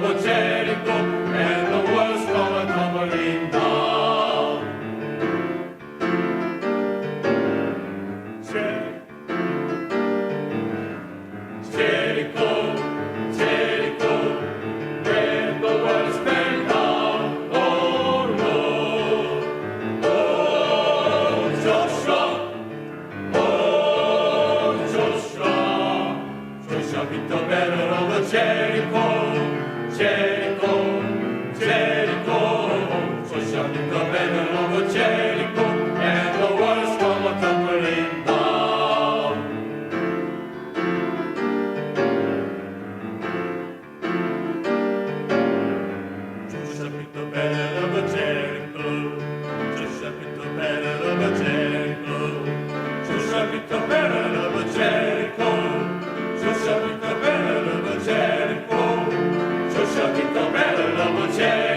over Jericho, and the walls come tumbling down. Jericho, Jericho, when the walls fell down. Oh Lord, oh Joshua, oh Joshua, Joshua beat the battle over Jericho, Jericho, Jericho, Joshua beat the battle over Jericho, and the walls come tumbling down. Joshua beat the battle over Jericho, Joshua beat the battle over Jericho, Joshua beat the battle over Jericho, Joshua beat the battle over Jericho, Joshua beat the battle over Jericho.